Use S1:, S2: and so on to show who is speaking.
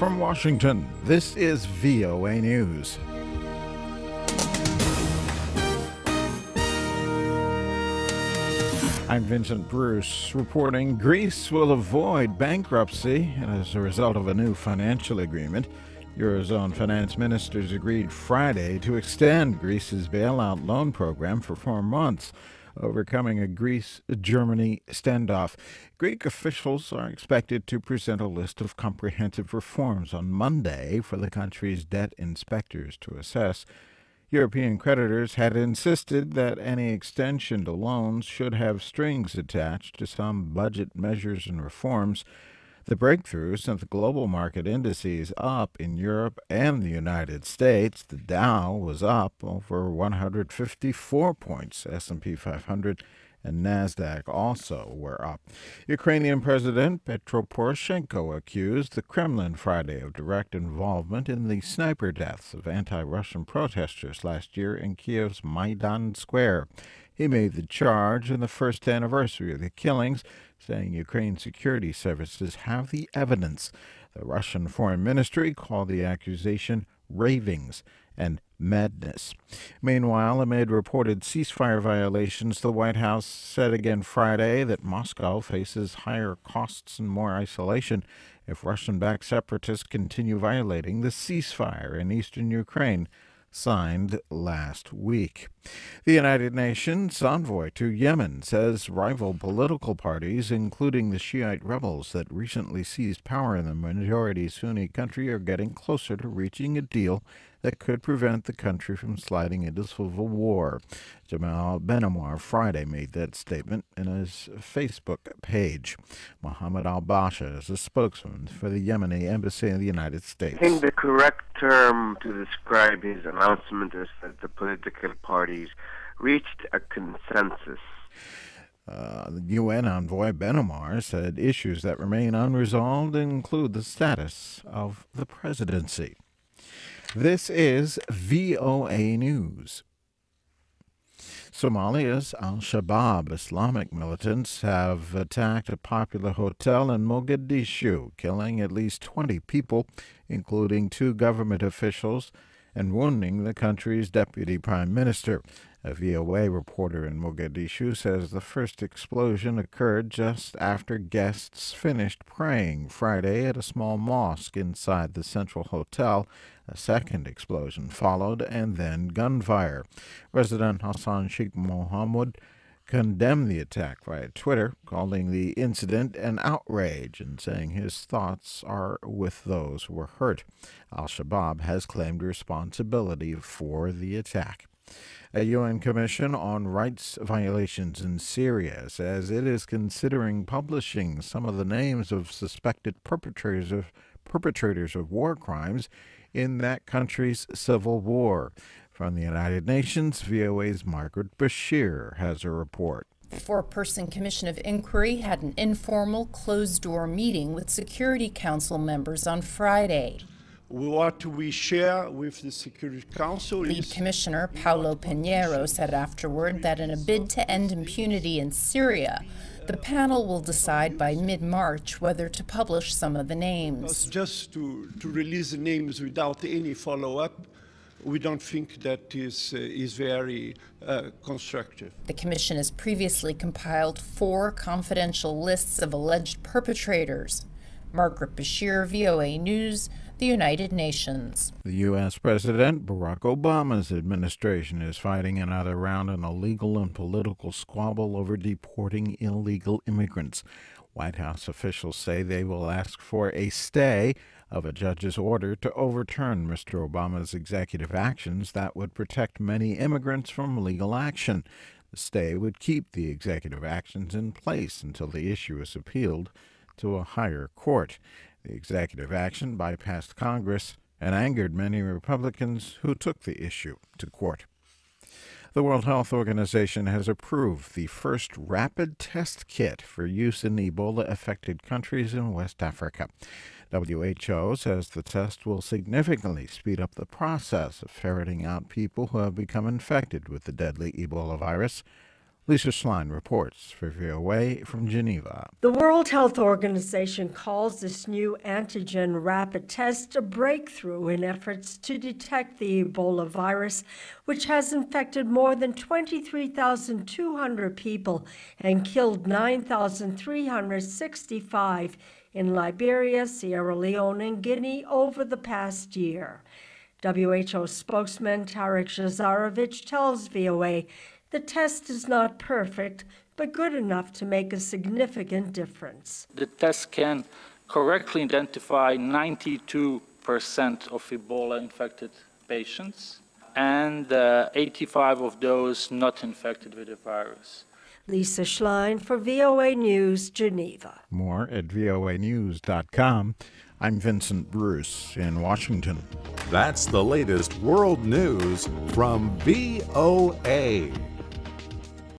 S1: From Washington, this is VOA News. I'm Vincent Bruce reporting Greece will avoid bankruptcy as a result of a new financial agreement. Eurozone finance ministers agreed Friday to extend Greece's bailout loan program for 4 months, overcoming a Greece-Germany standoff. Greek officials are expected to present a list of comprehensive reforms on Monday for the country's debt inspectors to assess. European creditors had insisted that any extension to loans should have strings attached to some budget measures and reforms. The breakthrough sent the global market indices up in Europe and the United States. The Dow was up over 154 points. S&P 500 and NASDAQ also were up. Ukrainian President Petro Poroshenko accused the Kremlin Friday of direct involvement in the sniper deaths of anti-Russian protesters last year in Kyiv's Maidan Square. He made the charge in the first anniversary of the killings, saying Ukraine security services have the evidence. The Russian Foreign Ministry called the accusation ravings and madness. Meanwhile, amid reported ceasefire violations, the White House said again Friday that Moscow faces higher costs and more isolation if Russian-backed separatists continue violating the ceasefire in eastern Ukraine signed last week. The United Nations envoy to Yemen says rival political parties, including the Shiite rebels that recently seized power in the majority Sunni country, are getting closer to reaching a deal that could prevent the country from sliding into civil war. Jamal Benomar Friday made that statement in his Facebook page. Mohammed al-Basha is a spokesman for the Yemeni embassy in the United States.
S2: I think the correct term to describe his announcement is that the political parties reached a consensus.
S1: The UN envoy Benomar said issues that remain unresolved include the status of the presidency. This is VOA News. Somalia's al-Shabaab Islamic militants have attacked a popular hotel in Mogadishu, killing at least 20 people, including 2 government officials, and wounding the country's deputy prime minister. A VOA reporter in Mogadishu says the first explosion occurred just after guests finished praying Friday at a small mosque inside the central hotel. A second explosion followed, and then gunfire. President Hassan Sheikh Mohamud condemned the attack via Twitter, calling the incident an outrage and saying his thoughts are with those who were hurt. Al-Shabaab has claimed responsibility for the attack. A UN Commission on Rights Violations in Syria says it is considering publishing some of the names of suspected perpetrators of war crimes in that country's civil war. From the United Nations, VOA's Margaret Bashir has a report.
S3: The 4-person Commission of Inquiry had an informal, closed-door meeting with Security Council members on Friday.
S4: What we share with the Security Council
S3: Lead Commissioner Paulo Pinheiro said afterward that in a bid to end impunity in Syria, the panel will decide by mid-March whether to publish some of the names.
S4: Just to release the names without any follow-up, we don't think that is very constructive.
S3: The Commission has previously compiled 4 confidential lists of alleged perpetrators. Margaret Bashir, VOA News, the United Nations.
S1: The U.S. President Barack Obama's administration is fighting another round in a legal and political squabble over deporting illegal immigrants. White House officials say they will ask for a stay of a judge's order to overturn Mr. Obama's executive actions that would protect many immigrants from legal action. The stay would keep the executive actions in place until the issue is appealed to a higher court. The executive action bypassed Congress and angered many Republicans who took the issue to court. The World Health Organization has approved the first rapid test kit for use in Ebola-affected countries in West Africa. WHO says the test will significantly speed up the process of ferreting out people who have become infected with the deadly Ebola virus. Lisa Schlein reports for VOA from Geneva.
S5: The World Health Organization calls this new antigen rapid test a breakthrough in efforts to detect the Ebola virus, which has infected more than 23,200 people and killed 9,365 in Liberia, Sierra Leone, and Guinea over the past year. WHO spokesman Tarek Jazarovich tells VOA the test is not perfect, but good enough to make a significant difference.
S6: The test can correctly identify 92% of Ebola-infected patients and 85 of those not infected with the virus.
S5: Lisa Schlein for VOA News, Geneva.
S1: More at voanews.com. I'm Vincent Bruce in Washington.
S7: That's the latest world news from VOA.